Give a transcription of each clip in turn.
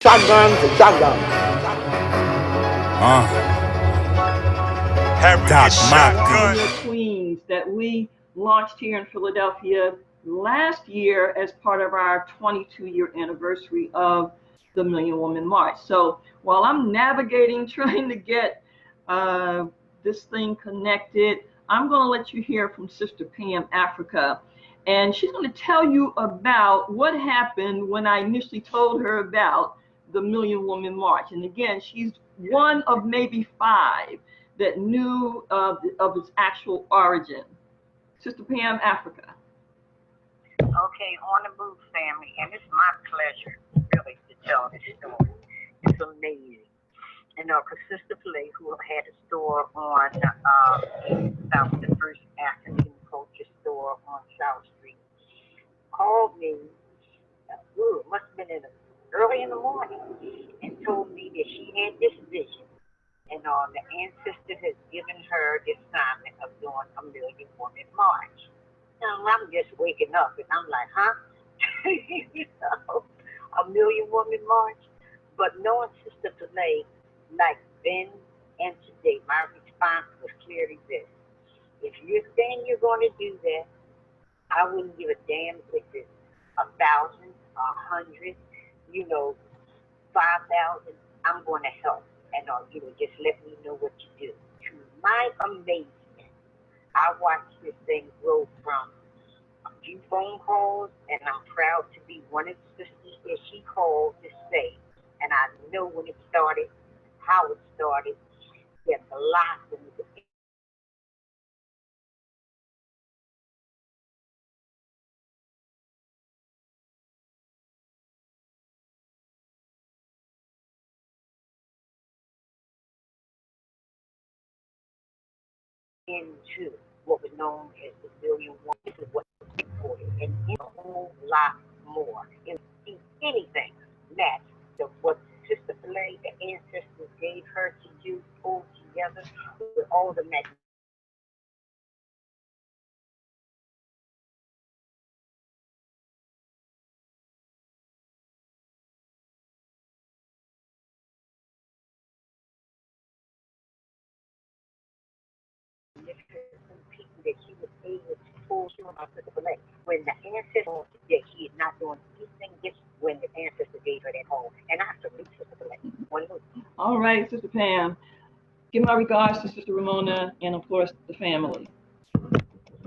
Shotgun to shotgun. Doc Maatic Queens that we launched here in Philadelphia last year as part of our 22-year anniversary of the Million Woman March. So while I'm navigating, trying to get this thing connected, I'm going to let you hear from Sister Pam Africa. And she's going to tell you about what happened when I initially told her about the Million Woman March. And again, she's one of maybe 5 that knew of its actual origin. Sister Pam Africa. Okay, on the move, family, and it's my pleasure, really, to tell this story. It's amazing. You know, because Sister Phile, who had a store on South, the first African culture store on South Street, called me, it must have been early in the morning, and told me that she had this vision. And the ancestor has given her the assignment of doing a Million Woman March. Now, I'm just waking up, and I'm like, huh? You know, a Million Woman March? But knowing Sister Phile, like then and today, my response was clearly this. If you're saying you're going to do that, I wouldn't give a damn if it's 1,000, 100, 5,000. I'm going to help. And just let me know what you do. To my amazement, I watched this thing grow from a few phone calls, and I'm proud to be one of the sisters that she called to say, and I know when it started, how it started, that blossomed into what was known as the Million Woman. This is what was reported, and a whole lot more. And see anything match to what Sister Phile, the ancestors gave her to do, pulled together with all the magnificent. People that she was able to pull through on Sister Phile. When the ancestors that she is not doing anything different when the ancestors gave her that home. And I salute Sister Phile. All right, Sister Pam. Give my regards to Sister Ramona and, of course, the family.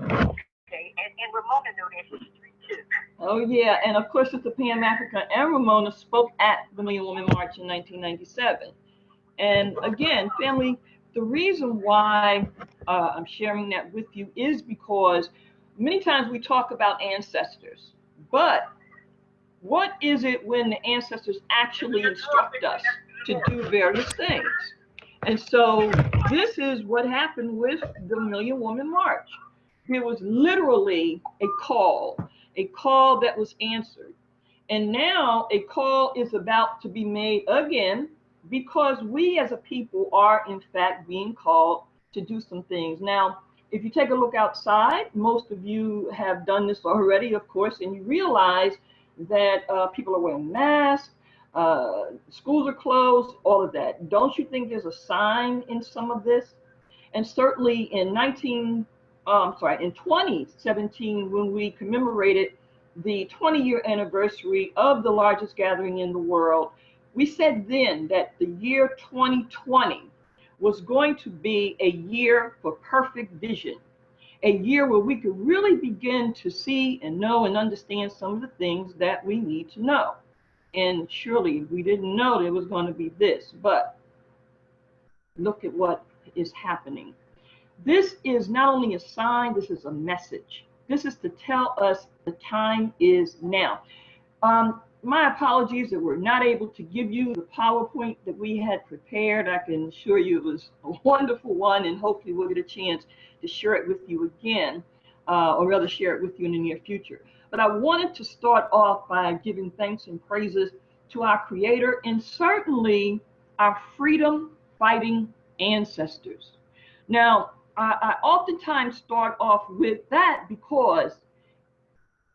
Okay, and Ramona knew that history too. Oh, yeah. And, of course, Sister Pam Africa and Ramona spoke at the Million Woman March in 1997. And, again, family, the reason why I'm sharing that with you is because many times we talk about ancestors, but what is it when the ancestors actually instruct us to do various things? And so this is what happened with the Million Woman March. It was literally a call that was answered. And now a call is about to be made again because we as a people are in fact being called to do some things. Now, if you take a look outside, most of you have done this already, of course, and you realize that people are wearing masks, schools are closed, all of that. Don't you think there's a sign in some of this? And certainly in 2017, when we commemorated the 20-year anniversary of the largest gathering in the world, we said then that the year 2020 was going to be a year for perfect vision, a year where we could really begin to see and know and understand some of the things that we need to know. And surely we didn't know that it was going to be this, but look at what is happening. This is not only a sign, this is a message. This is to tell us the time is now. My apologies that we're not able to give you the PowerPoint that we had prepared. I can assure you it was a wonderful one, and hopefully we'll get a chance to share it with you again, or rather share it with you in the near future. But I wanted to start off by giving thanks and praises to our Creator and certainly our freedom-fighting ancestors. Now, I oftentimes start off with that because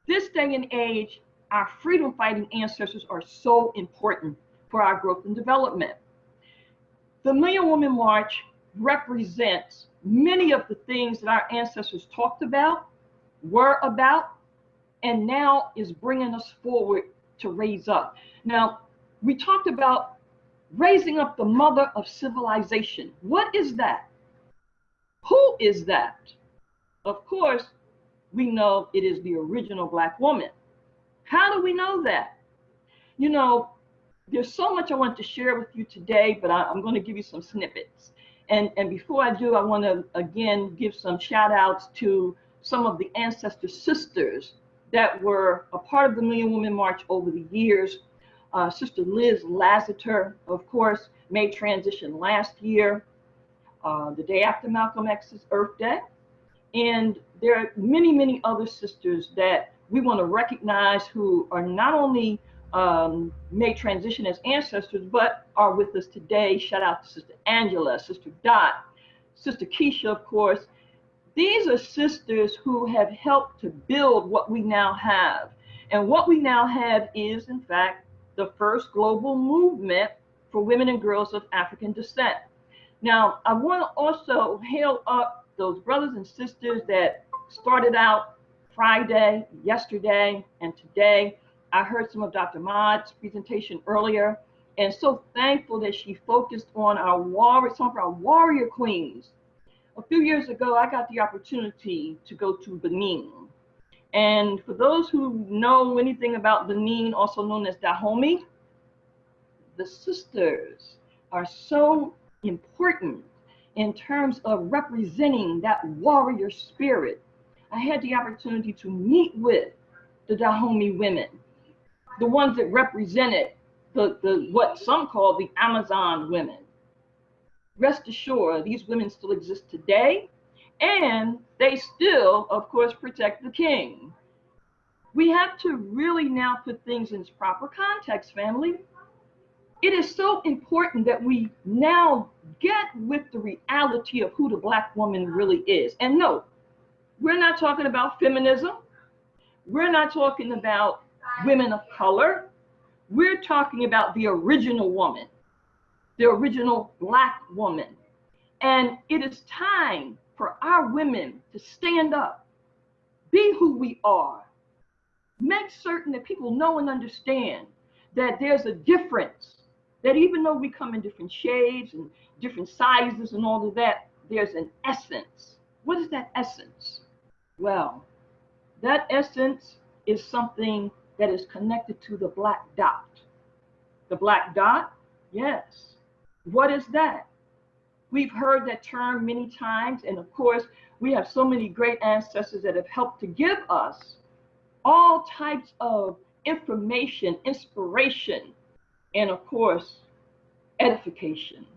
this day and age, our freedom fighting ancestors are so important. for our growth and development. The Million Woman March represents many of the things that our ancestors talked about, were about, and now is bringing us forward to raise up. Now, we talked about raising up the mother of civilization. What is that? Who is that? Of course, we know it is the original Black woman. How do we know that? You know, there's so much I want to share with you today, but I'm going to give you some snippets. And before I do, I want to again give some shout outs to some of the ancestor sisters that were a part of the Million Woman March over the years. Sister Liz Lassiter, of course, made transition last year, the day after Malcolm X's Earth Day. And there are many, many other sisters that we want to recognize who are not only made transition as ancestors, but are with us today. Shout out to Sister Angela, Sister Dot, Sister Keisha, of course. These are sisters who have helped to build what we now have. And what we now have is, in fact, the first global movement for women and girls of African descent. Now, I want to also hail up those brothers and sisters that started out Friday, yesterday, and today. I heard some of Dr. Maud's presentation earlier, and so thankful that she focused on our warrior, some of our warrior queens. A few years ago, I got the opportunity to go to Benin. And for those who know anything about Benin, also known as Dahomey, the sisters are so important in terms of representing that warrior spirit. I had the opportunity to meet with the Dahomey women, the ones that represented the what some call the Amazon women. Rest assured, these women still exist today, and they still, of course, protect the king. We have to really now put things in its proper context, family. It is so important that we now get with the reality of who the Black woman really is. And no, we're not talking about feminism. We're not talking about women of color. We're talking about the original woman, the original Black woman. And it is time for our women to stand up, be who we are, make certain that people know and understand that there's a difference, that even though we come in different shades and different sizes and all of that, there's an essence. What is that essence? Well, that essence is something that is connected to the black dot. The black dot? Yes. What is that? We've heard that term many times, and of course, we have so many great ancestors that have helped to give us all types of information, inspiration, and of course, edification.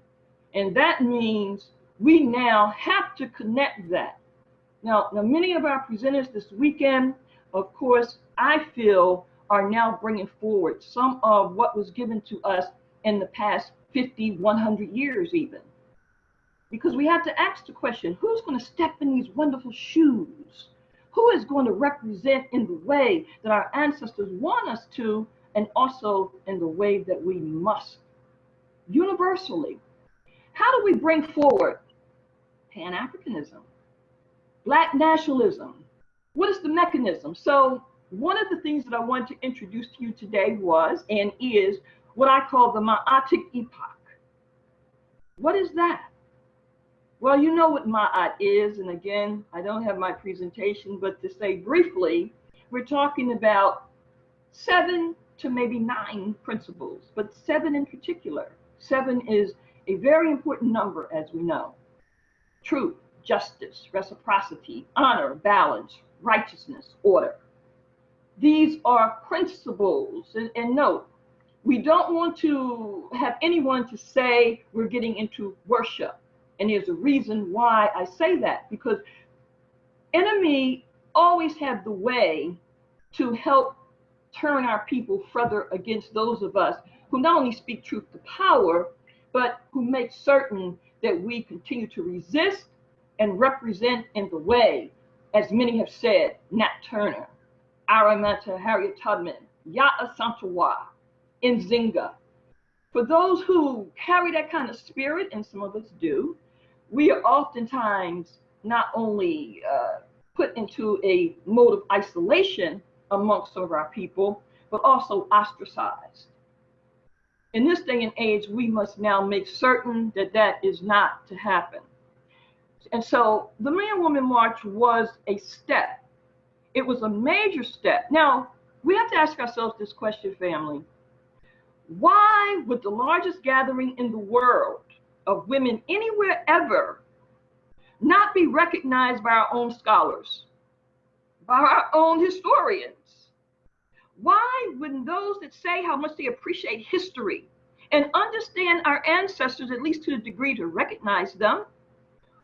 And that means we now have to connect that. Now, many of our presenters this weekend, of course, I feel are now bringing forward some of what was given to us in the past 50, 100 years even. Because we have to ask the question, who's going to step in these wonderful shoes? Who is going to represent in the way that our ancestors want us to, and also in the way that we must, universally? How do we bring forward Pan-Africanism, Black nationalism? What is the mechanism? So one of the things that I wanted to introduce to you today was, and is, what I call the Maatic Epoch. What is that? Well, you know what Ma'at is, and again, I don't have my presentation, but to say briefly, we're talking about 7 to maybe 9 principles, but 7 in particular. 7 is a very important number, as we know. Truth, justice, reciprocity, honor, balance, righteousness, order. These are principles, and note, we don't want to have anyone to say we're getting into worship. And there's a reason why I say that, because enemy always have the way to help turn our people further against those of us who not only speak truth to power, but who make certain that we continue to resist and represent in the way, as many have said, Nat Turner, Aramanta, Harriet Tubman, Yaa Asantewaa, Nzinga. For those who carry that kind of spirit, and some of us do, we are oftentimes not only put into a mode of isolation amongst some of our people, but also ostracized. In this day and age, we must now make certain that that is not to happen. And so the Man Woman March was a step. It was a major step. Now, we have to ask ourselves this question, family. Why would the largest gathering in the world of women anywhere ever not be recognized by our own scholars, by our own historians? Why wouldn't those that say how much they appreciate history and understand our ancestors, at least to a degree, to recognize them?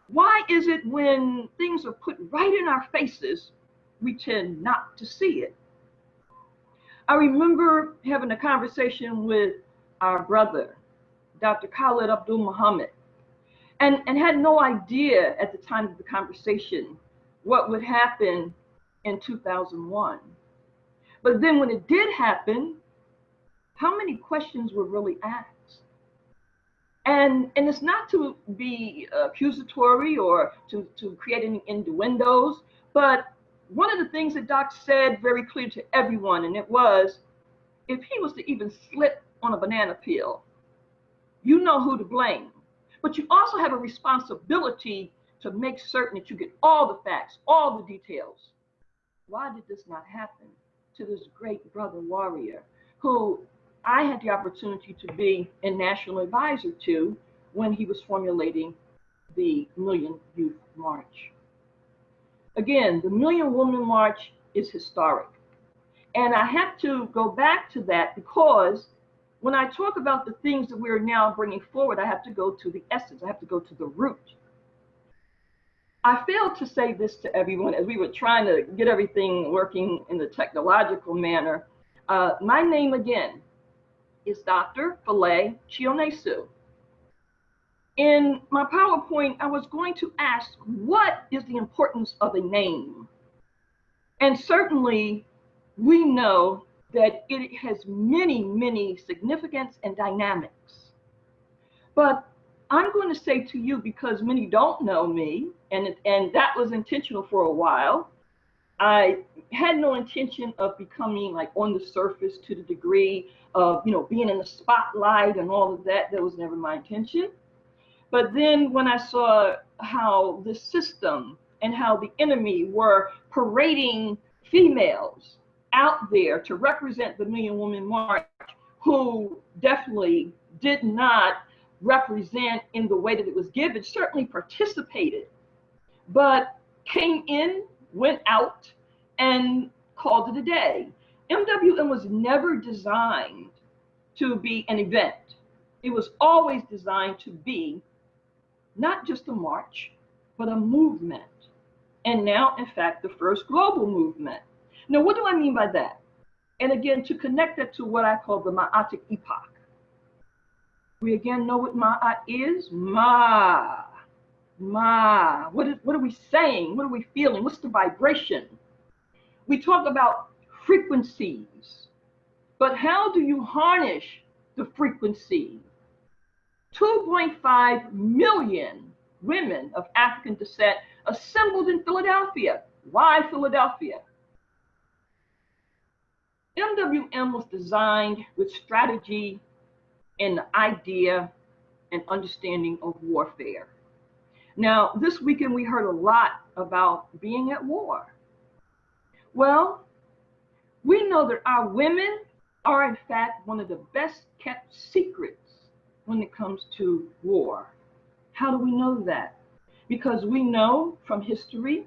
Why is it when things are put right in our faces, we tend not to see it? I remember having a conversation with our brother, Dr. Khalid Abdul Muhammad, and had no idea at the time of the conversation what would happen in 2001. But then when it did happen, how many questions were really asked? And it's not to be accusatory or to create any innuendos, but one of the things that Doc said very clear to everyone, and it was, if he was to even slip on a banana peel, you know who to blame. But you also have a responsibility to make certain that you get all the facts, all the details. Why did this not happen to this great brother warrior who I had the opportunity to be a national advisor to when he was formulating the Million Youth March? Again, the Million Woman March is historic. And I have to go back to that because when I talk about the things that we're now bringing forward, I have to go to the essence. I have to go to the root. I failed to say this to everyone as we were trying to get everything working in the technological manner. My name again is Dr. Phile Chionesu. In my PowerPoint, I was going to ask, what is the importance of a name? And certainly, we know that it has many, many significance and dynamics. But I'm going to say to you, because many don't know me, and that was intentional for a while, I had no intention of becoming like on the surface to the degree of, being in the spotlight and all of that. That was never my intention. But then when I saw how the system and how the enemy were parading females out there to represent the Million Woman March, who definitely did not represent in the way that it was given, certainly participated, but came in, went out, and called it a day. MWM was never designed to be an event. It was always designed to be not just a march, but a movement. And now, in fact, the first global movement. Now, what do I mean by that? And again, to connect that to what I call the Maatic Epoch. We again know what Ma'at is. Ma. What are we saying? What are we feeling? What's the vibration? We talk about frequencies, but how do you harness the frequency? 2.5 million women of African descent assembled in Philadelphia. Why Philadelphia? MWM was designed with strategy and the idea and understanding of warfare. Now, this weekend we heard a lot about being at war. Well, we know that our women are in fact one of the best kept secrets when it comes to war. How do we know that? Because we know from history,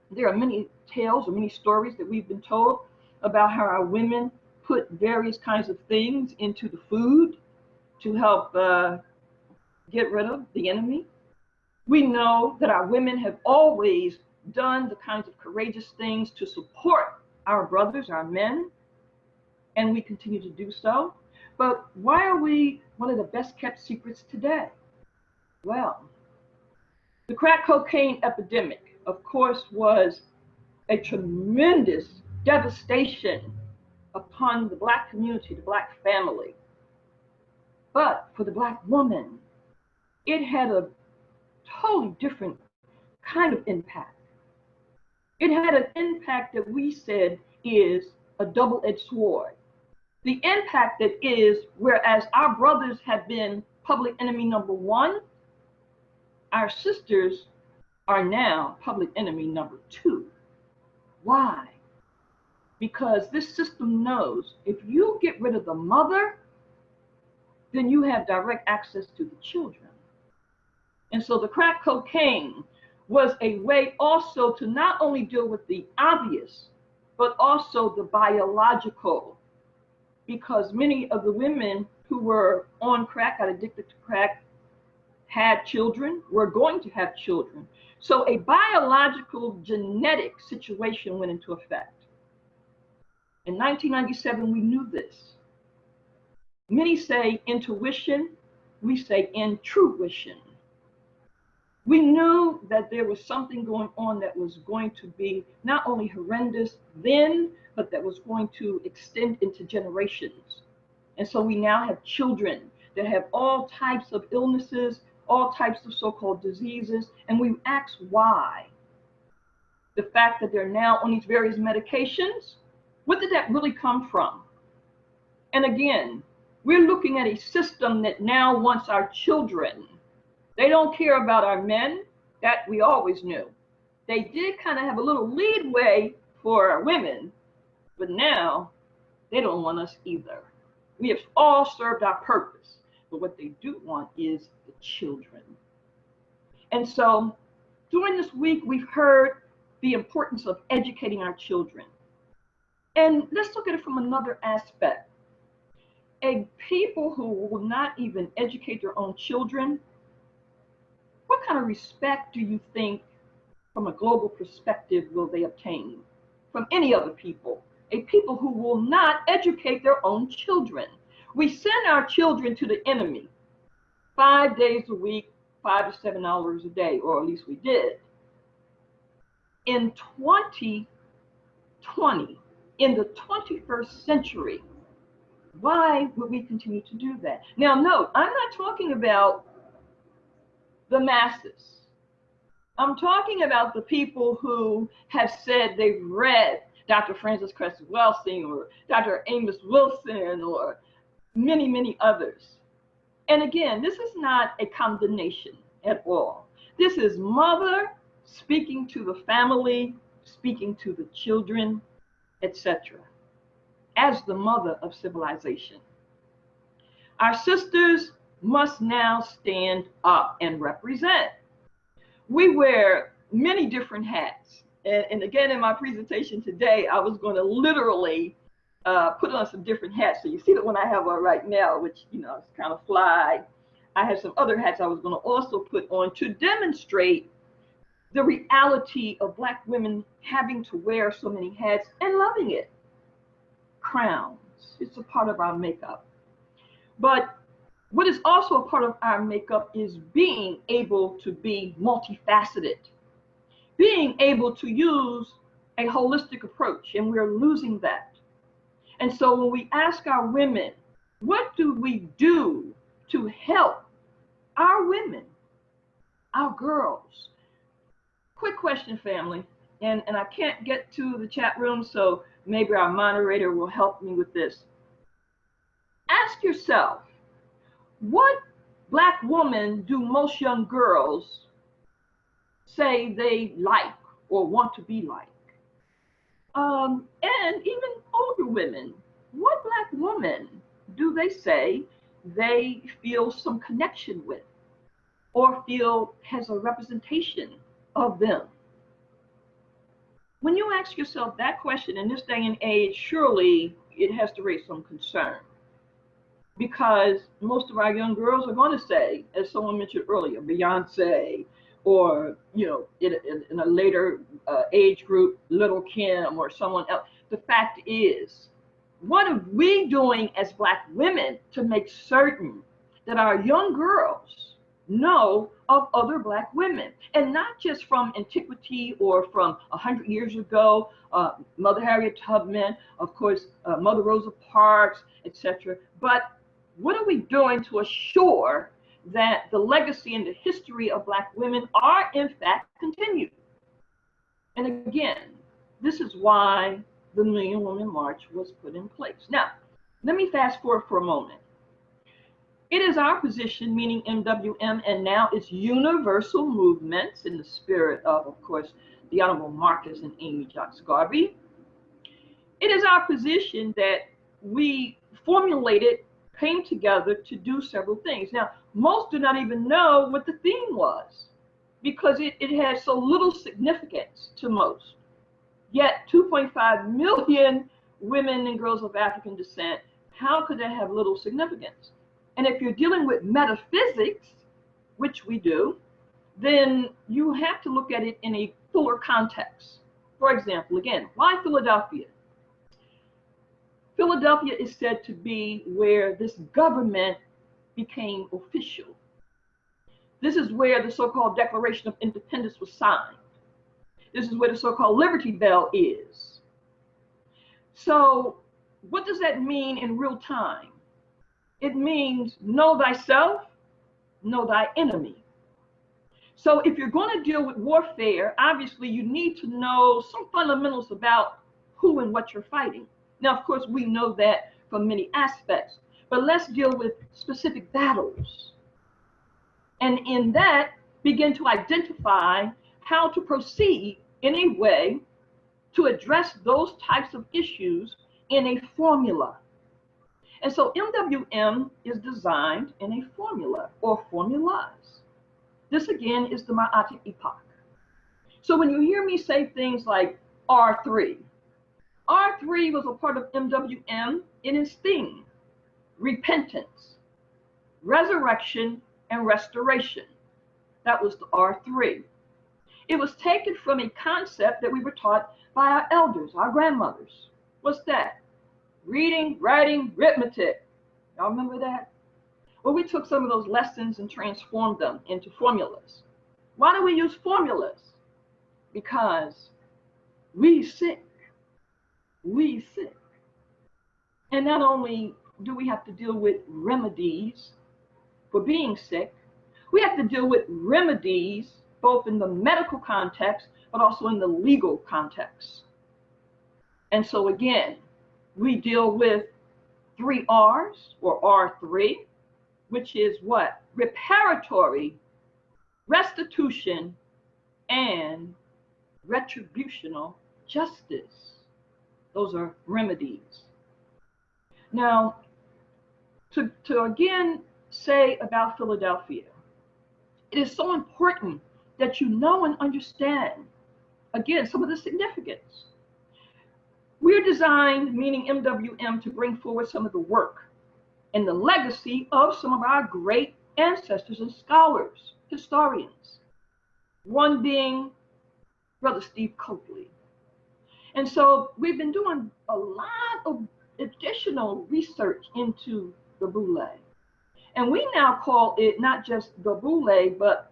there are many tales or many stories that we've been told about how our women put various kinds of things into the food to help get rid of the enemy. We know that our women have always done the kinds of courageous things to support our brothers, our men, and we continue to do so. But why are we one of the best kept secrets today? Well, the crack cocaine epidemic, of course, was a tremendous devastation upon the Black community, the Black family. But for the Black woman, it had a totally different kind of impact. It had an impact that we said is a double-edged sword. The impact that is, whereas our brothers have been public enemy number one, our sisters are now public enemy number two. Why? Because this system knows if you get rid of the mother, then you have direct access to the children. And so the crack cocaine was a way also to not only deal with the obvious, but also the biological, because many of the women who were on crack, got addicted to crack, had children, were going to have children. So a biological genetic situation went into effect. In 1997, we knew this. Many say intuition, we say intuition. We knew that there was something going on that was going to be not only horrendous then, but that was going to extend into generations. And so we now have children that have all types of illnesses, all types of so-called diseases, and we ask why. The fact that they're now on these various medications, what did that really come from? And again, we're looking at a system that now wants our children. They don't care about our men, that we always knew. They did kind of have a little leadway for our women, but now they don't want us either. We have all served our purpose, but what they do want is the children. And so during this week, we've heard the importance of educating our children. And let's look at it from another aspect. A people who will not even educate their own children, what kind of respect do you think from a global perspective will they obtain from any other people? A people who will not educate their own children. We send our children to the enemy 5 days a week, 5 to 7 hours a day, or at least we did. In 2020, in the 21st century, why would we continue to do that? Now, note, I'm not talking about the masses. I'm talking about the people who have said they've read Dr. Francis Cress Welsing or Dr. Amos Wilson or many, many others. And again, this is not a condemnation at all. This is mother speaking to the family, speaking to the children, etc., as the mother of civilization. Our sisters must now stand up and represent. We wear many different hats. And again, in my presentation today, I was going to literally put on some different hats. So you see the one I have on right now, which, you know, is kind of fly. I have some other hats I was going to also put on to demonstrate the reality of Black women having to wear so many hats and loving it. Crowns, it's a part of our makeup. But what is also a part of our makeup is being able to be multifaceted, being able to use a holistic approach, and we're losing that. And so when we ask our women, what do we do to help our women, our girls? Quick question, family, and I can't get to the chat room, so maybe our moderator will help me with this. Ask yourself, what Black woman do most young girls say they like or want to be like? And even older women, what Black woman do they say they feel some connection with or feel has a representation of them? When you ask yourself that question in this day and age, surely it has to raise some concern, because most of our young girls are going to say, as someone mentioned earlier, Beyonce, or, you know, in a later age group, Little Kim or someone else. The fact is, what are we doing as Black women to make certain that our young girls know of other Black women, and not just from antiquity or from 100 years ago, Mother Harriet Tubman, of course, Mother Rosa Parks, etc., but What are we doing to assure that the legacy and the history of Black women are in fact continued? And again, this is why the Million Women March was put in place. Now, let me fast forward for a moment. It is our position, meaning MWM, and now its universal movements in the spirit of course, the Honorable Marcus and Amy Jacques Garvey. It is our position that we formulated, came together to do several things. Now, most do not even know what the theme was because it has so little significance to most. Yet 2.5 million women and girls of African descent, how could that have little significance? And if you're dealing with metaphysics, which we do, then you have to look at it in a fuller context. For example, again, why Philadelphia? Philadelphia is said to be where this government became official. This is where the so-called Declaration of Independence was signed. This is where the so-called Liberty Bell is. So what does that mean in real time? It means know thyself, know thy enemy. So if you're going to deal with warfare, obviously you need to know some fundamentals about who and what you're fighting. Now, of course, we know that from many aspects, but let's deal with specific battles. And in that, begin to identify how to proceed in a way to address those types of issues in a formula. And so MWM is designed in a formula or formulas. This again is the Maatic Epoch. So when you hear me say things like R3, R3 was a part of MWM in its theme: repentance, resurrection, and restoration. That was the R3. It was taken from a concept that we were taught by our elders, our grandmothers. What's that? Reading, writing, arithmetic. Y'all remember that? Well, we took some of those lessons and transformed them into formulas. Why do we use formulas? Because we sick. We sick. And not only do we have to deal with remedies for being sick, we have to deal with remedies both in the medical context, but also in the legal context. And so again, we deal with 3 R's or R3, which is what? Reparatory, restitution, and retributional justice. Those are remedies. Now, to again say about Philadelphia, it is so important that you know and understand, again, some of the significance. We're designed, meaning MWM, to bring forward some of the work and the legacy of some of our great ancestors and scholars, historians. One being Brother Steve Copley. And so we've been doing a lot of additional research into the Boule. And we now call it not just the Boule, but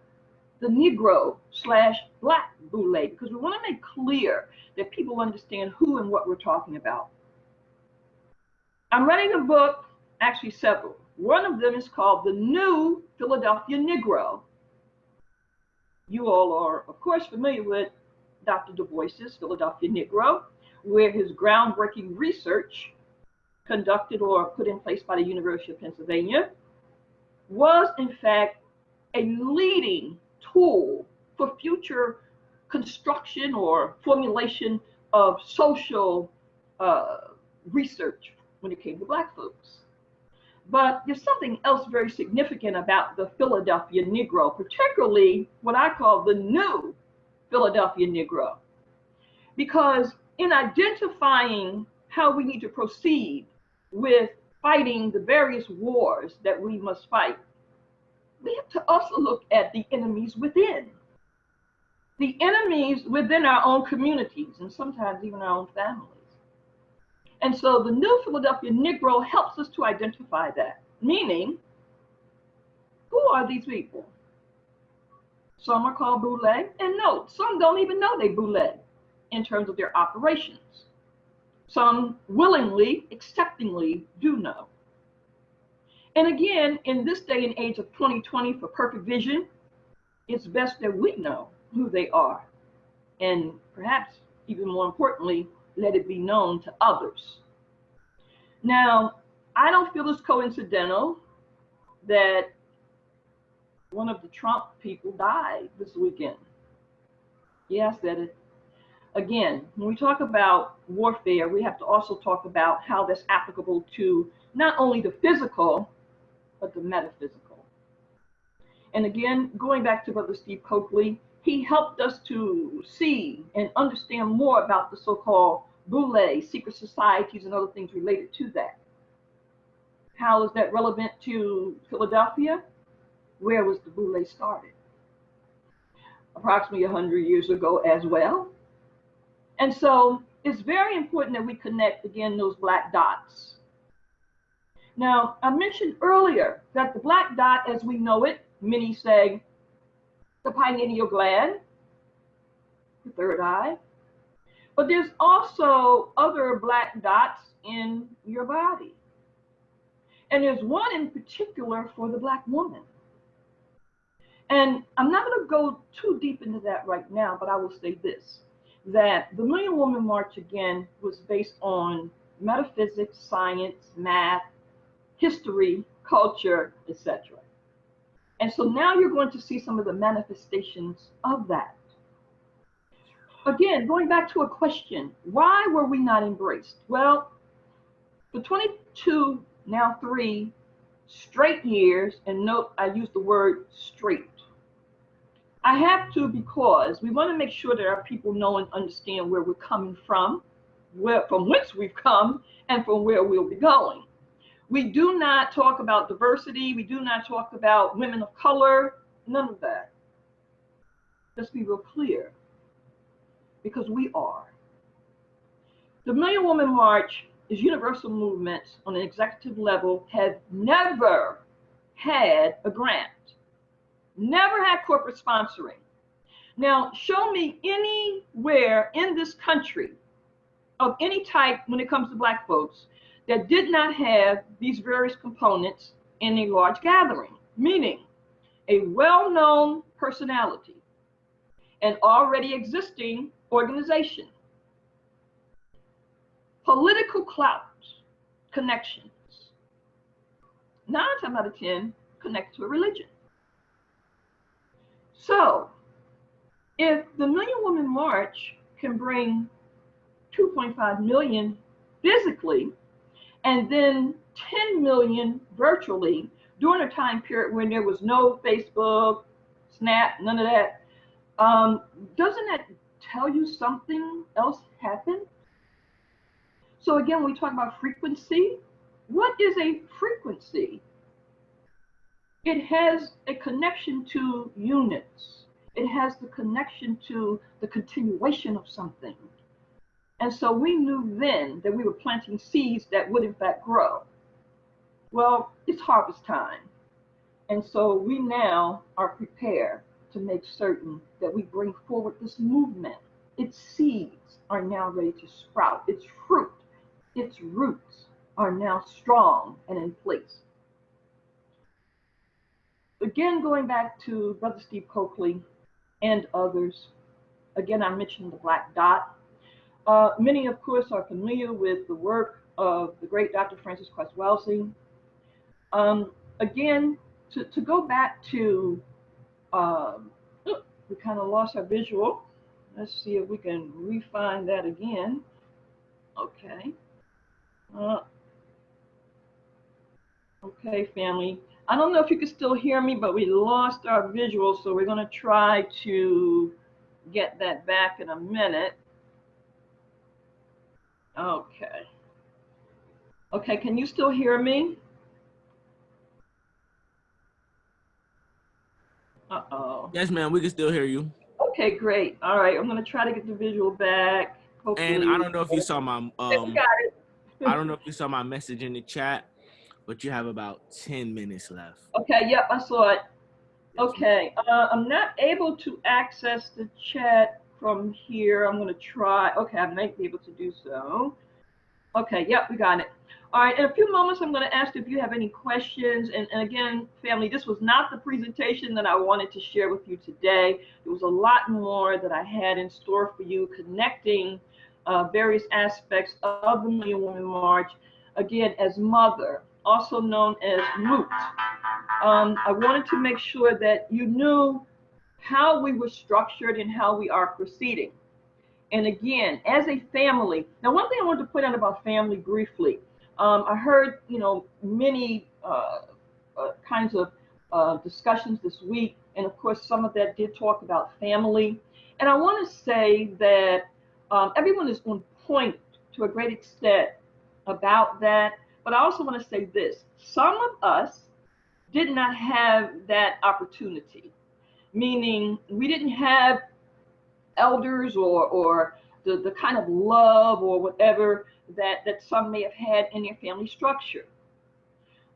the Negro/Black Boule, because we want to make clear that people understand who and what we're talking about. I'm writing a book, actually several. One of them is called The New Philadelphia Negro. You all are, of course, familiar with Dr. Du Bois's Philadelphia Negro, where his groundbreaking research conducted or put in place by the University of Pennsylvania was, in fact, a leading tool for future construction or formulation of social research when it came to Black folks. But there's something else very significant about the Philadelphia Negro, particularly what I call the new Philadelphia Negro. Because in identifying how we need to proceed with fighting the various wars that we must fight, we have to also look at the enemies within. The enemies within our own communities and sometimes even our own families. And so the new Philadelphia Negro helps us to identify that, meaning, who are these people? Some are called Boule, and no, some don't even know they Boule in terms of their operations. Some willingly, acceptingly do know. And again, in this day and age of 2020, for perfect vision, it's best that we know who they are. And perhaps even more importantly, let it be known to others. Now, I don't feel it's coincidental that one of the Trump people died this weekend. Yeah, I said it. Again, when we talk about warfare, we have to also talk about how that's applicable to not only the physical, but the metaphysical. And again, going back to Brother Steve Coakley, he helped us to see and understand more about the so-called Boule, secret societies, and other things related to that. How is that relevant to Philadelphia? Where was the Boule started? Approximately 100 years ago as well. And so it's very important that we connect, again, those black dots. Now, I mentioned earlier that the black dot, as we know it, many say the pineal gland, the third eye, but there's also other black dots in your body. And there's one in particular for the black woman. And I'm not going to go too deep into that right now, but I will say this, that the Million Woman March, again, was based on metaphysics, science, math, history, culture, etc. And so now you're going to see some of the manifestations of that. Again, going back to a question, why were we not embraced? Well, for 22, now 3 straight years, and note I use the word straight. I have to, because we want to make sure that our people know and understand where we're coming from whence we've come, and from where we'll be going. We do not talk about diversity. We do not talk about women of color, none of that. Let's be real clear, because we are. The Million Woman March is universal movements on an executive level have never had a grant, never had corporate sponsoring. Now, show me anywhere in this country of any type when it comes to black folks that did not have these various components in a large gathering, meaning a well-known personality, an already existing organization, political clout, connections, 9 times out of 10 connect to a religion. So if the Million Woman March can bring 2.5 million physically, and then 10 million virtually during a time period when there was no Facebook, Snap, none of that, doesn't that tell you something else happened? So again, we talk about frequency. What is a frequency? It has a connection to units. It has the connection to the continuation of something. And so we knew then that we were planting seeds that would in fact grow. Well, it's harvest time. And so we now are prepared to make certain that we bring forward this movement. Its seeds are now ready to sprout. Its fruit, its roots are now strong and in place. Again, going back to Brother Steve Coakley and others, again, I mentioned the black dot. Many, of course, are familiar with the work of the great Dr. Francis Cress Welsing. Again, to go back to, we kind of lost our visual. Let's see if we can refine that again. Okay. Okay, family. I don't know if you can still hear me, but we lost our visual, so we're going to try to get that back in a minute. Okay. Okay, can you still hear me? Uh-oh. Yes, ma'am, we can still hear you. Okay, great. All right, I'm going to try to get the visual back. Hopefully. And I don't know if you saw my got it. I don't know if you saw my message in the chat, but you have about 10 minutes left. Okay, yep, I saw it. Okay, I'm not able to access the chat from here. I'm going to try. Okay, I might be able to do so. Okay, yep, we got it. All right, in a few moments, I'm going to ask if you have any questions. And again, family, this was not the presentation that I wanted to share with you today. There was a lot more that I had in store for you, connecting various aspects of the Million Woman March, again, as mother, also known as Moot. I wanted to make sure that you knew how we were structured and how we are proceeding. And again, as a family, now one thing I wanted to point out about family briefly, I heard, many kinds of discussions this week, and of course some of that did talk about family. And I want to say that everyone is on point to a great extent about that. But I also want to say this: some of us did not have that opportunity, meaning we didn't have elders or the kind of love or whatever that some may have had in their family structure.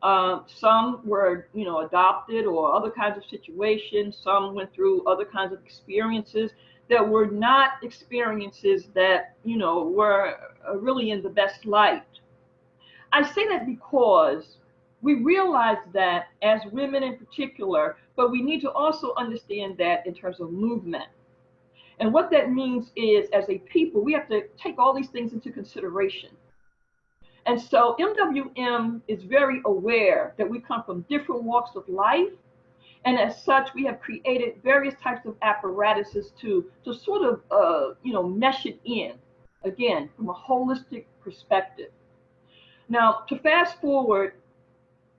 Some were, adopted or other kinds of situations. Some went through other kinds of experiences that were not experiences that, were really in the best light. I say that because we realize that as women in particular, but we need to also understand that in terms of movement. And what that means is, as a people, we have to take all these things into consideration. And so MWM is very aware that we come from different walks of life. And as such, we have created various types of apparatuses to sort of, mesh it in, again, from a holistic perspective. Now, to fast forward,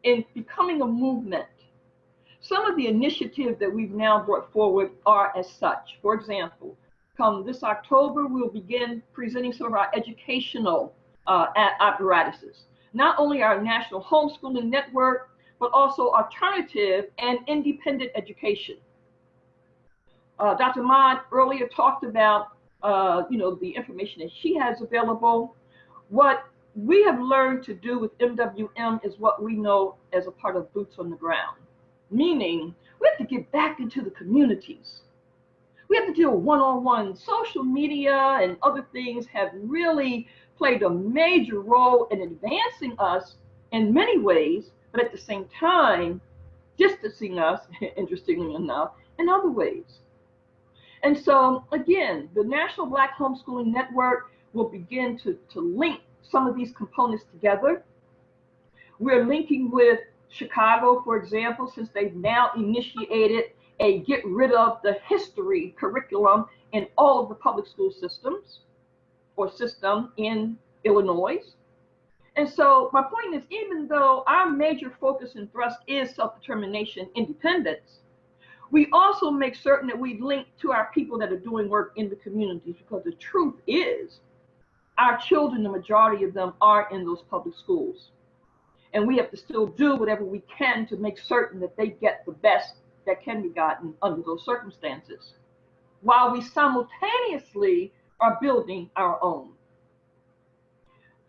in becoming a movement, some of the initiatives that we've now brought forward are as such. For example, come this October, we'll begin presenting some of our educational apparatuses. Not only our national homeschooling network, but also alternative and independent education. Dr. Maud earlier talked about, the information that she has available. What we have learned to do with MWM is what we know as a part of boots on the ground. Meaning, we have to get back into the communities. We have to deal one-on-one. Social media and other things have really played a major role in advancing us in many ways, but at the same time, distancing us, interestingly enough, in other ways. And so, again, the National Black Homeschooling Network will begin to link some of these components together. We're linking with Chicago, for example, since they've now initiated a get rid of the history curriculum in all of the public school systems or system in Illinois. And so my point is, even though our major focus and thrust is self-determination, independence, we also make certain that we link to our people that are doing work in the communities, because the truth is our children, the majority of them, are in those public schools. And we have to still do whatever we can to make certain that they get the best that can be gotten under those circumstances, while we simultaneously are building our own.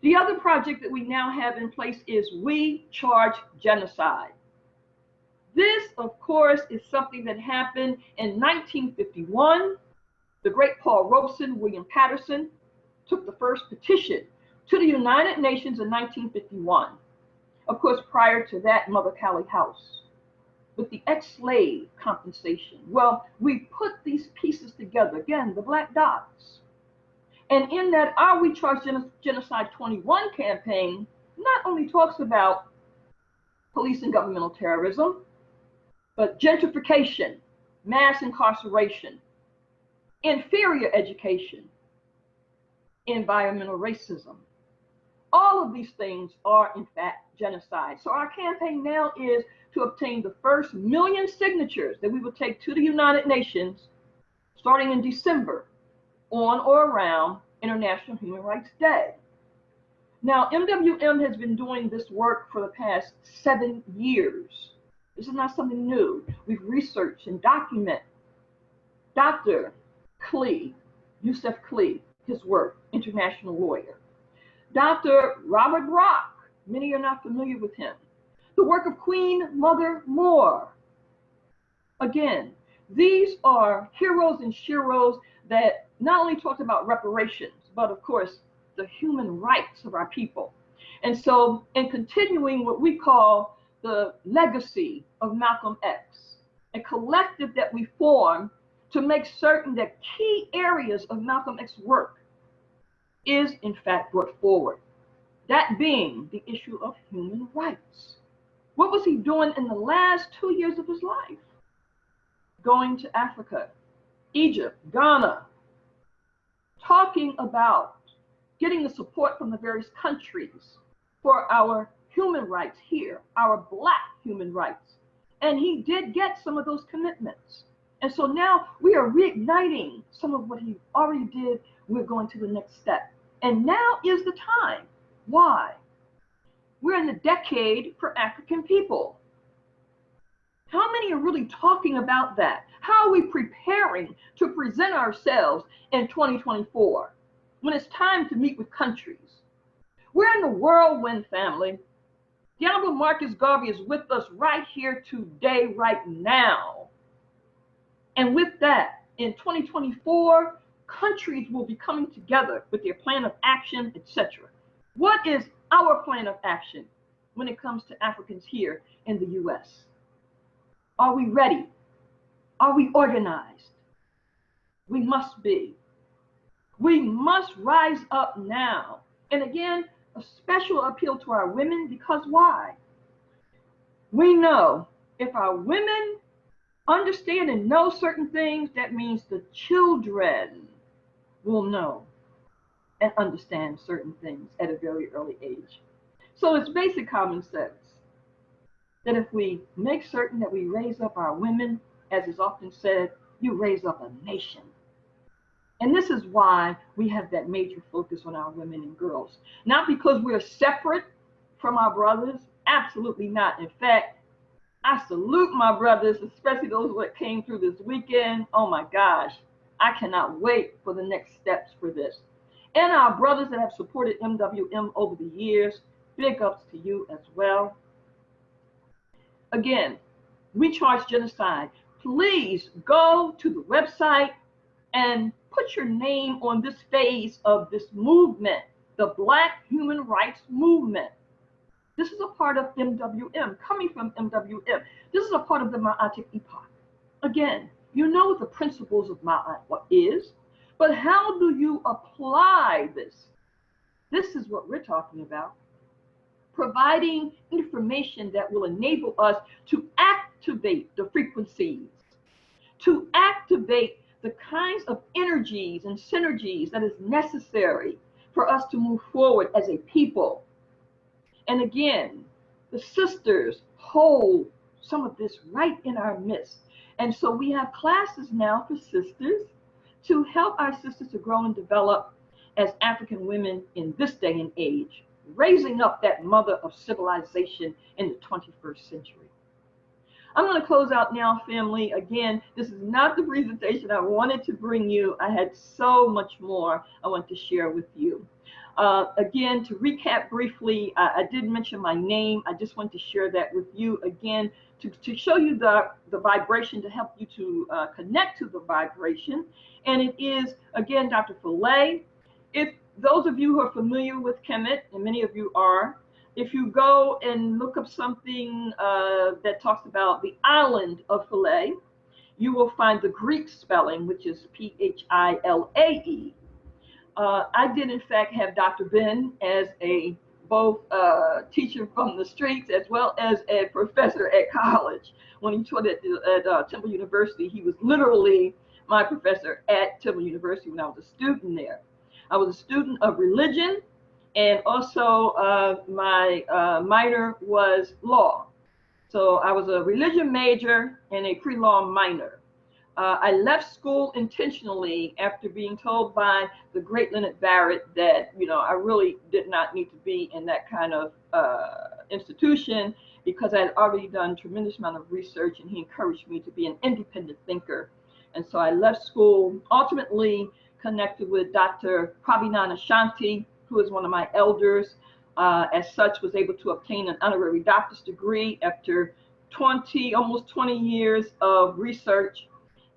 The other project that we now have in place is We Charge Genocide. This, of course, is something that happened in 1951. The great Paul Robeson, William Patterson, took the first petition to the United Nations in 1951. Of course, prior to that, Mother Callie House, with the ex-slave compensation. Well, we put these pieces together, again, the black dots. And in that Our We Charge Genocide 21 campaign, not only talks about police and governmental terrorism, but gentrification, mass incarceration, inferior education, environmental racism. All of these things are, in fact, genocide. So our campaign now is to obtain the first 1 million signatures that we will take to the United Nations starting in December, on or around International Human Rights Day. Now, MWM has been doing this work for the past 7 years. This is not something new. We've researched and documented Dr. Klee, Yusef Klee, his work, international lawyer. Dr. Robert Rock, many are not familiar with him. The work of Queen Mother Moore. Again, these are heroes and sheroes that not only talked about reparations, but of course, the human rights of our people. And so, in continuing what we call the legacy of Malcolm X, a collective that we form to make certain that key areas of Malcolm X's work is in fact brought forward. That being the issue of human rights. What was he doing in the last 2 years of his life? Going to Africa, Egypt, Ghana, talking about getting the support from the various countries for our human rights here, our Black human rights. And he did get some of those commitments. And so now we are reigniting some of what he already did. We're going to the next step. And now is the time. Why? We're in the decade for African people. How many are really talking about that? How are we preparing to present ourselves in 2024 when it's time to meet with countries? We're in the whirlwind, family. The Honorable Marcus Garvey is with us right here today, right now. And with that, in 2024, countries will be coming together with their plan of action, etc. What is our plan of action when it comes to Africans here in the U.S.? Are we ready? Are we organized? We must be. We must rise up now. And again, a special appeal to our women, because why? We know if our women understand and know certain things, that means the children will know and understand certain things at a very early age. So it's basic common sense that if we make certain that we raise up our women, as is often said, you raise up a nation. And this is why we have that major focus on our women and girls. Not because we're separate from our brothers, absolutely not. In fact, I salute my brothers, especially those that came through this weekend. Oh my gosh, I cannot wait for the next steps for this. And our brothers that have supported MWM over the years, big ups to you as well. Again, we charge genocide. Please go to the website and put your name on this phase of this movement, the Black Human Rights Movement. This is a part of MWM, coming from MWM. This is a part of the Maatic Epoch. Again, you know what the principles of Maatic is, but how do you apply this? This is what we're talking about. Providing information that will enable us to activate the frequencies, to activate the kinds of energies and synergies that is necessary for us to move forward as a people. And again, the sisters hold some of this right in our midst. And so we have classes now for sisters to help our sisters to grow and develop as African women in this day and age, raising up that mother of civilization in the 21st century. I'm going to close out now, family. Again, this is not the presentation I wanted to bring you. I had so much more I want to share with you. Again, to recap briefly, I did mention my name. I just want to share that with you again to show you the vibration, to help you to connect to the vibration. And it is, again, Dr. Phile. If those of you who are familiar with Kemet, and many of you are, if you go and look up something that talks about the island of Phile, you will find the Greek spelling, which is Phile. I did, in fact, have Dr. Ben as both teacher from the streets as well as a professor at college. When he taught at Temple University, he was literally my professor at Temple University when I was a student there. I was a student of religion, and also my minor was law. So I was a religion major and a pre-law minor. I left school intentionally after being told by the great Leonard Barrett that, I really did not need to be in that kind of institution, because I had already done a tremendous amount of research, and he encouraged me to be an independent thinker. And so I left school, ultimately connected with Dr. Pravinana Shanti, who is one of my elders. As such, was able to obtain an honorary doctor's degree after almost 20 years of research,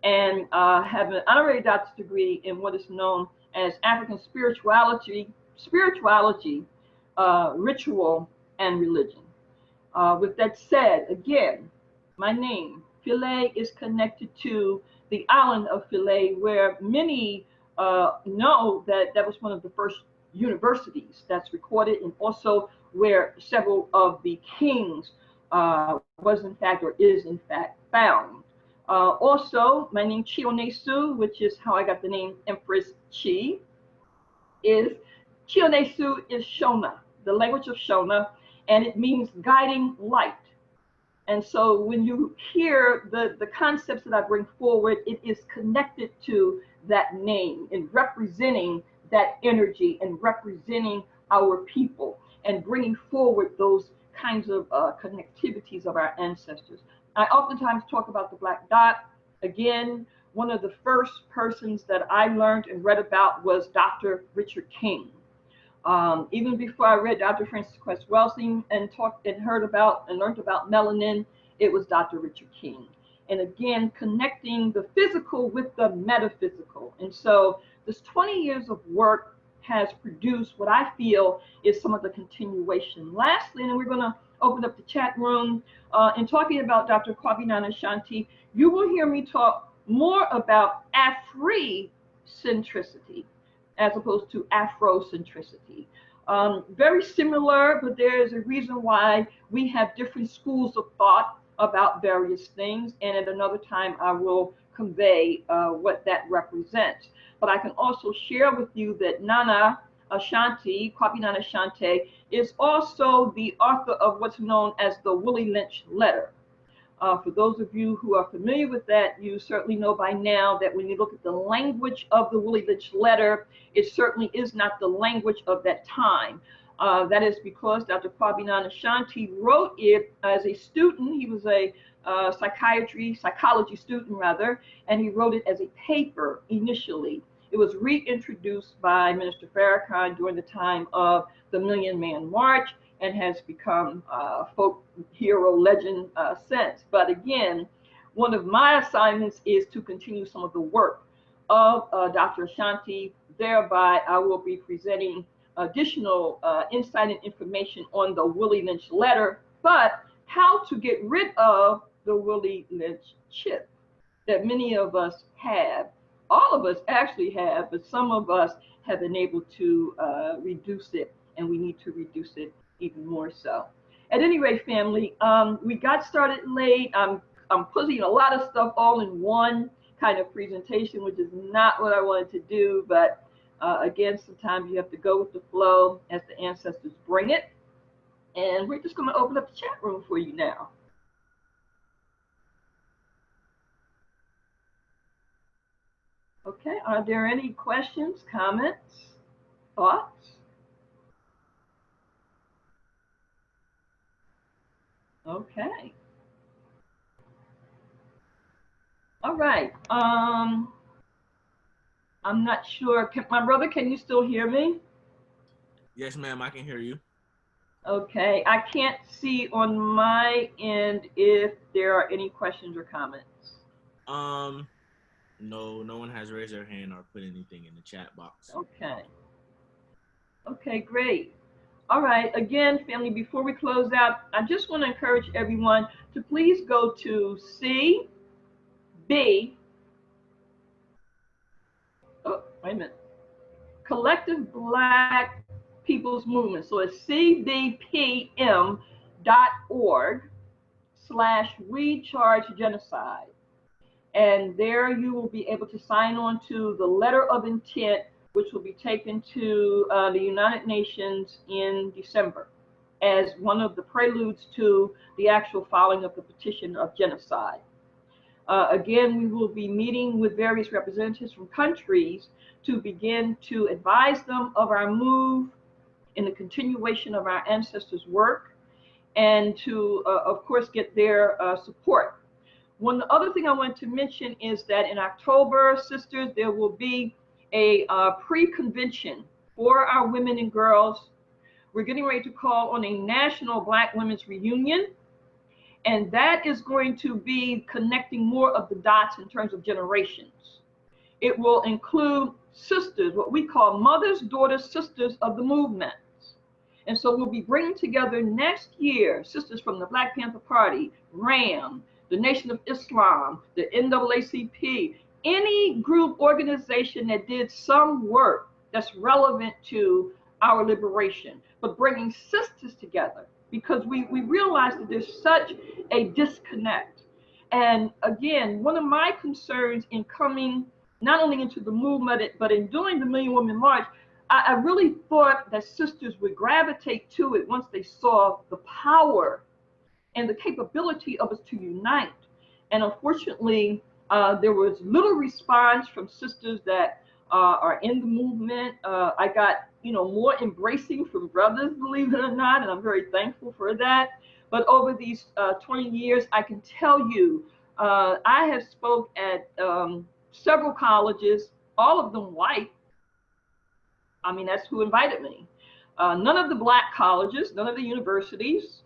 and have an honorary doctor's degree in what is known as African spirituality spirituality, ritual, and religion. With that said, again, my name, Phile, is connected to the island of Phile, where many know that that was one of the first universities that's recorded, and also where several of the kings was in fact or is in fact found. Also, my name Chionesu, which is how I got the name Empress Chi, is Chionesu is Shona, the language of Shona, and it means guiding light. And so when you hear the concepts that I bring forward, it is connected to that name and representing that energy and representing our people and bringing forward those kinds of connectivities of our ancestors. I oftentimes talk about the black dot. Again, one of the first persons that I learned and read about was Dr. Richard King. Even before I read Dr. Francis Quest Welsing and talked and heard about and learned about melanin, it was Dr. Richard King. And again, connecting the physical with the metaphysical. And so this 20 years of work has produced what I feel is some of the continuation. Lastly, and we're going to open up the chat room, in talking about Dr. Kwabi Shanti, you will hear me talk more about Afrocentricity as opposed to Afrocentricity. Very similar, but there is a reason why we have different schools of thought about various things, and at another time I will convey what that represents. But I can also share with you that Nana Ashanti, Kwabi Nana Shante, is also the author of what's known as the Willie Lynch Letter. For those of you who are familiar with that, you certainly know by now that when you look at the language of the Willie Lynch Letter, it certainly is not the language of that time. That is because Dr. Kwabi Nana Shanti wrote it as a student. He was a psychology student rather, and he wrote it as a paper initially. It was reintroduced by Minister Farrakhan during the time of the Million Man March, and has become folk hero legend since. But again, one of my assignments is to continue some of the work of Dr. Ashanti. Thereby, I will be presenting additional insight and information on the Willie Lynch Letter, but how to get rid of the Willie Lynch chip that many of us have. All of us actually have, but some of us have been able to reduce it, and we need to reduce it even more so. At any rate, family, we got started late. I'm putting a lot of stuff all in one kind of presentation, which is not what I wanted to do, but again, sometimes you have to go with the flow as the ancestors bring it. And we're just going to open up the chat room for you now. Okay, are there any questions, comments, thoughts? Okay. All right. I'm not sure. My brother, can you still hear me? Yes, ma'am, I can hear you. Okay. I can't see on my end if there are any questions or comments. No one has raised their hand or put anything in the chat box. Okay. Okay, great. All right. Again, family, before we close out, I just want to encourage everyone to please go to Collective Black People's Movement. So it's cbpm.org/WeChargeGenocide. And there you will be able to sign on to the letter of intent, which will be taken to the United Nations in December as one of the preludes to the actual filing of the petition of genocide. Again, we will be meeting with various representatives from countries to begin to advise them of our move in the continuation of our ancestors' work, and to, of course, get their support. One other thing I want to mention is that in October, sisters, there will be a pre-convention for our women and girls. We're getting ready to call on a national Black Women's Reunion, and that is going to be connecting more of the dots in terms of generations. It will include sisters, what we call mothers, daughters, sisters of the movement. And so we'll be bringing together next year sisters from the Black Panther Party, RAM, the Nation of Islam, the NAACP, any group organization that did some work that's relevant to our liberation, but bringing sisters together because we realize that there's such a disconnect. And again, one of my concerns in coming not only into the movement, but in doing the Million Woman March, I really thought that sisters would gravitate to it once they saw the power and the capability of us to unite. And unfortunately, there was little response from sisters that are in the movement. I got, more embracing from brothers, believe it or not, and I'm very thankful for that. But over these 20 years, I can tell you, I have spoke at several colleges, all of them white. I mean, that's who invited me. None of the black colleges, none of the universities,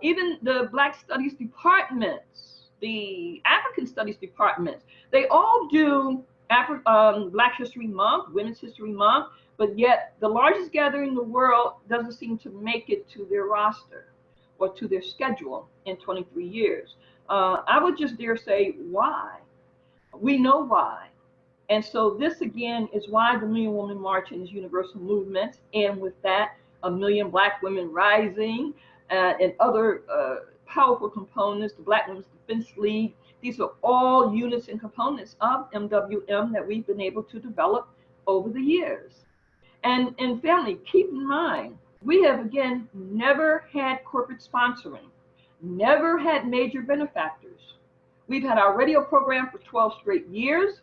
even the Black Studies departments, the African Studies departments, they all do Black History Month, Women's History Month, but yet the largest gathering in the world doesn't seem to make it to their roster or to their schedule in 23 years. I would just dare say, why? We know why. And so this again is why the Million Woman March is universal movement, and with that, a Million Black Women Rising and other powerful components, the Black Women's Defense League. These are all units and components of MWM that we've been able to develop over the years. And family, keep in mind, we have again never had corporate sponsoring, never had major benefactors. We've had our radio program for 12 straight years.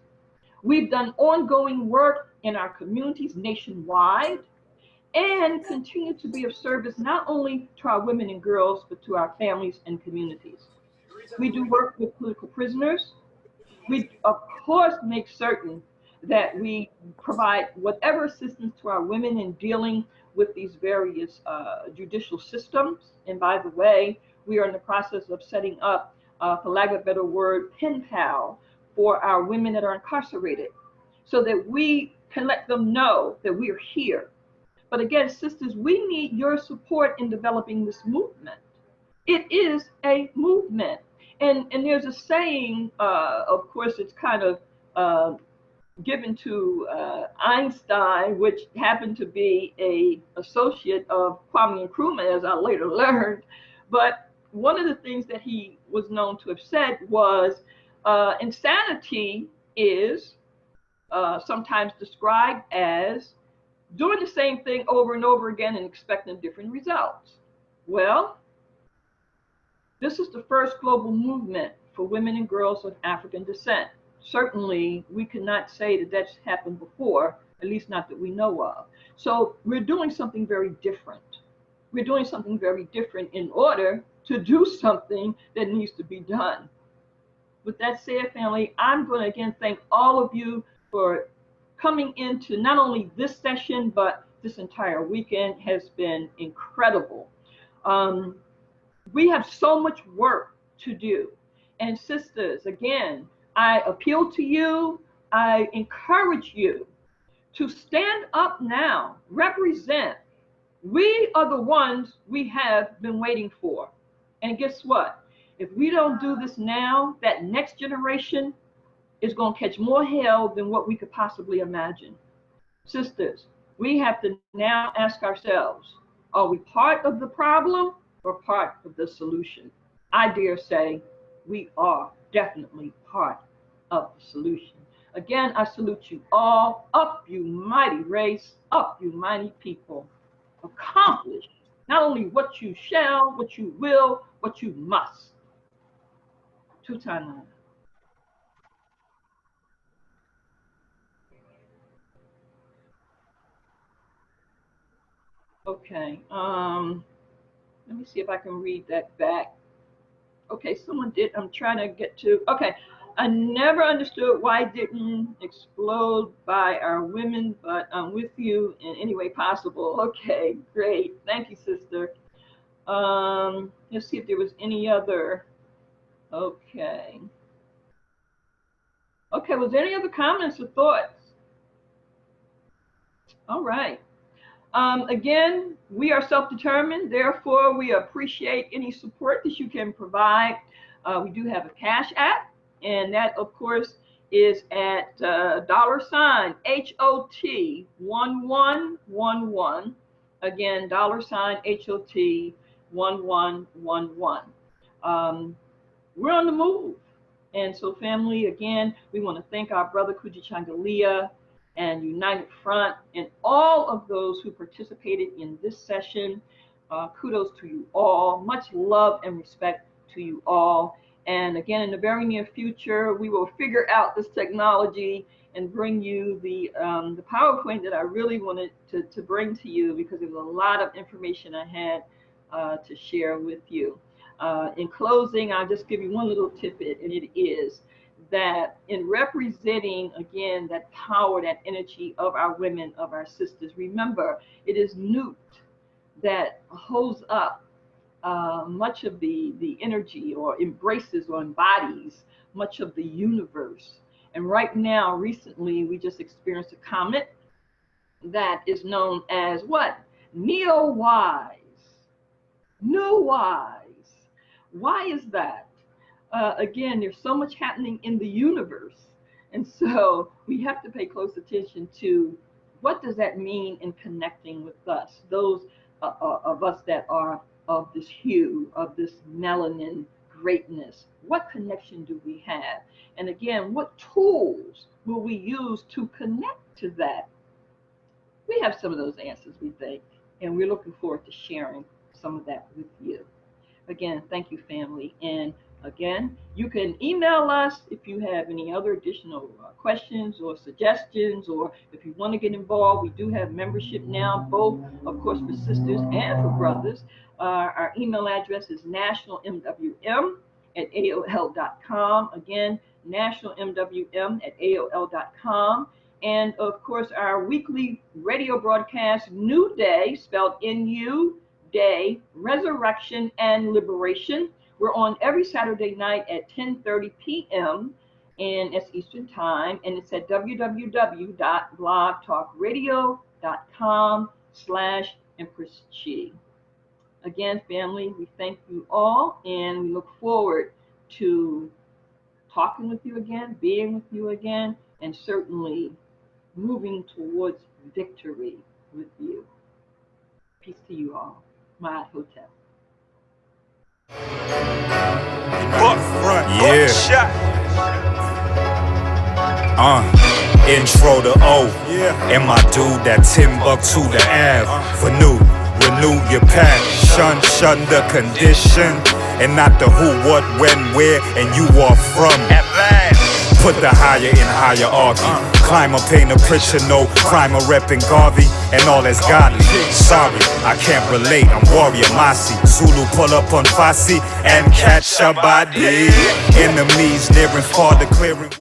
We've done ongoing work in our communities nationwide and continue to be of service not only to our women and girls, but to our families and communities. We do work with political prisoners. We, of course, make certain that we provide whatever assistance to our women in dealing with these various judicial systems. And by the way, we are in the process of setting up, for lack of a better word, pen pal for our women that are incarcerated so that we can let them know that we are here. But again, sisters, we need your support in developing this movement. It is a movement. And there's a saying, of course, it's kind of given to Einstein, which happened to be an associate of Kwame Nkrumah, as I later learned. But one of the things that he was known to have said was, insanity is sometimes described as doing the same thing over and over again and expecting different results. Well, this is the first global movement for women and girls of African descent. Certainly, we cannot say that that's happened before, at least not that we know of. So we're doing something very different. We're doing something very different in order to do something that needs to be done. With that said, family, I'm going to again thank all of you for coming into not only this session, but this entire weekend has been incredible. We have so much work to do. And sisters, again, I appeal to you, I encourage you to stand up now, represent. We are the ones we have been waiting for. And guess what? If we don't do this now, that next generation is going to catch more hell than what we could possibly imagine. Sisters, we have to now ask ourselves, are we part of the problem or part of the solution? I dare say we are definitely part of the solution. Again, I salute you all. Up, you mighty race. Up, you mighty people. Accomplish not only what you shall, what you will, what you must. Tutana. Okay. Let me see if I can read that back. Okay, someone did. I'm trying to get to. Okay. I never understood why it didn't explode by our women, but I'm with you in any way possible. Okay, great. Thank you, sister. Let's see if there was any other. Okay. Okay, was there any other comments or thoughts? All right. Again, we are self-determined, therefore we appreciate any support that you can provide. We do have a Cash App, and that, of course, is at $HOT 1111. Again, $HOT 1111. We're on the move. And so, family, again, we want to thank our brother Kuji Changalia and United Front and all of those who participated in this session. Kudos to you all. Much love and respect to you all. And again, in the very near future, we will figure out this technology and bring you the PowerPoint that I really wanted to bring to you, because there was a lot of information I had to share with you. In closing, I'll just give you one little tidbit, and it is that in representing, again, that power, that energy of our women, of our sisters, remember, it is Nut that holds up much of the energy, or embraces or embodies much of the universe. And right now, recently, we just experienced a comet that is known as what? Neo-Wise. New-Wise. Why is that? Again, there's so much happening in the universe. And so we have to pay close attention to what does that mean in connecting with us, those of us that are of this hue, of this melanin greatness. What connection do we have? And again, what tools will we use to connect to that? We have some of those answers, we think, and we're looking forward to sharing some of that with you. Again, thank you, family. And again, you can email us if you have any other additional questions or suggestions, or if you want to get involved. We do have membership now, both, of course, for sisters and for brothers. Our email address is nationalmwm@aol.com. Again, nationalmwm@aol.com. And, of course, our weekly radio broadcast, New Day, spelled N-U, Day, Resurrection and Liberation. We're on every Saturday night at 10:30 p.m. and it's Eastern Time, and it's at www.blogtalkradio.com/Empress Chi. Again, family, we thank you all, and we look forward to talking with you again, being with you again, and certainly moving towards victory with you. Peace to you all. My hotel. Yeah. Intro to O. And my dude, that Timbuktu to Ave. For new, renew your passion, shun the condition, and not the who, what, when, where, and you are from. At last. Put the higher in hierarchy. Climber, paint a picture, no crime, reppin' Garvey, and all that's godly. Sorry, I can't relate, I'm warrior Masi. Zulu pull up on Fasi and catch a body. Enemies near and far declaring.